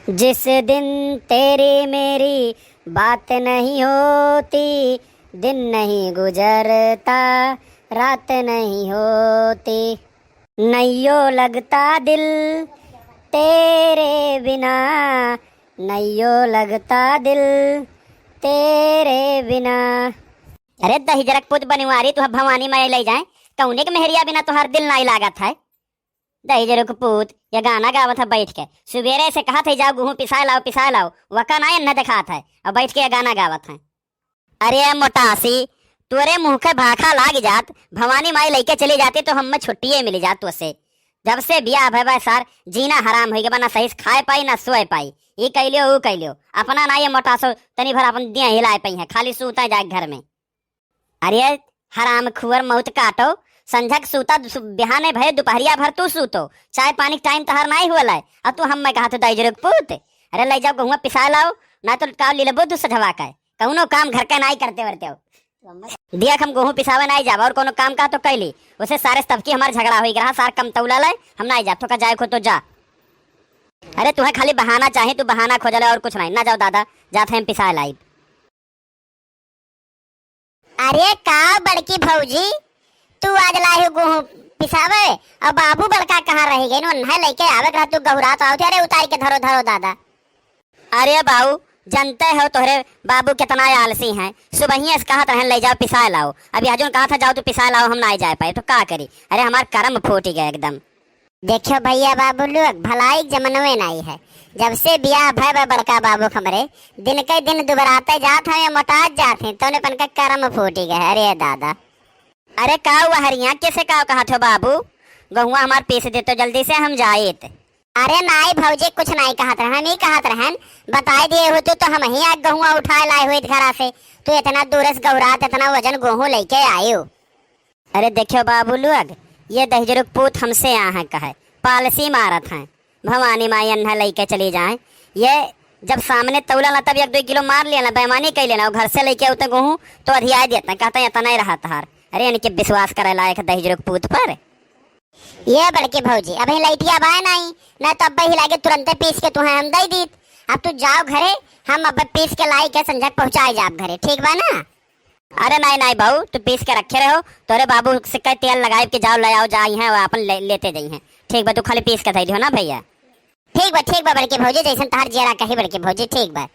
जिस दिन तेरी मेरी बात नहीं होती, दिन नहीं गुजरता, रात नहीं होती, नैयो लगता दिल तेरे बिना, नैयो लगता दिल तेरे बिना। अरे दही जरक पुत बनवारी तुह भवानी माई ले जाए कौने के मेहरिया बिना तुहार दिल नहीं लागत है। दही जरक पूत ये गाना गावत है बैठ के, सुबेरे से कहा थे जाओ गेहूं पिसा लाओ वका ना न दिखात है और बैठ के ये गाना गावत है। अरे मोटासी तुरे मुंह के भाखा लाग जात, भवानी माई लेके चली जाती तो हम छुट्टी मिली जात तुझसे। जब से बियाह भय सर जीना हराम हो गया, बना सही से खाए पाई ना सोए पाई, ये कैलियो वो कैलियो अपना ना ये मोटासो तनी भर अपन दिया हिलाए पाई है, खाली सूता जाए घर में। अरे हराम खुअर मौत काटो, संझक सूता बिहाने भय दोपहरिया भर तू सूतो, चाय पानी टाइम तहर नहीं हुआ है अब तू हम मैं कहा तो दाई पूत। अरे ले जाओ गहुआ पिसा लाओ ना तो का ले लेबो तू सझवा का कौनो काम घर का नहीं करते वरते हो दिया हम गेहूं पिसावे नहीं जाब और कोनो काम का तो कैली उसे सारे सबकी हमार झगड़ा हो गया, सार कम तौला ले हम नहीं जा तो का जाए खो तो जा। अरे तुम्हें खाली बहाना चाहे तू बहाना खोजले और कुछ नहीं, ना जाओ दादा जाते हम पिसा लाई। अरे का बड़की भौजी तू आज लाई गेहूं पिसावे और बाबू बड़का कहाँ रह गए न लेके आवे कहा तू गहुरा तो आओ अरे उतार के धरो धरो दादा। अरे बाबू जानते हो तोहरे बाबू कितना आलसी हैं, सुबह ही कहा था ले जाओ पिसा लाओ, अभी आज कहा था जाओ तो पिसा लाओ हम नहीं जा पाए तो क्या करी। अरे हमार कर्म फूट गया एकदम। देखो भैया बाबू लोग भलाई जमनवे नहीं है, जब से बियाह भय बड़का बाबू हमरे दिन के दिन दुबराते जात है मोटात जात है तो पन का कर्म फूट गया। अरे दादा अरे का हुआ हरिया कैसे का कहा थो बाबू गहुआ हमार पीस दे तो जल्दी से हम जाए। अरे नाई भौजी कुछ नहीं कहत रहन, नहीं कहत रहन बताए दिए होते तो हम ही आज गहुआ उठाए लाए हुए घरा से, तू इतना दूर से गौरात इतना वजन गेहूं लेके आयो। अरे देखो बाबू लोग ये दहजरुक पूत हमसे यहाँ कहे पॉलिसी मारत हैं, भवानी माई अन्ना लेके चली जाए, ये जब सामने तौला ला तब 1-2 किलो मार लिया ना बेमानी कह लेना घर से लेके उतर गेहूं तो अधिया देता कहता इतना नहीं रहा तहार। अरे इनके विश्वास करे लायक दहजरुक पूत पर ये बड़के भौजी अभी लाइटिया बाय नहीं ना तो अब ही लागे तुरंत पीस के तुम्हें हम दे दी। अब तू जाओ घरे हम अब पीस के लाई के संजक पहुंचाए जा घरे, ठीक बा ना। अरे नहीं नहीं बहू तू पीस के रखे रहो तोरे बाबू से कई तेल लगाए के जाओ ले आओ जाई हैं अपन लेते जाई हैं, ठीक बा तू खाली पीस के दे दियो ना भैया। ठीक बा बड़के भौजी जैसन तहार जेरा कही बड़के भौजी, ठीक बा।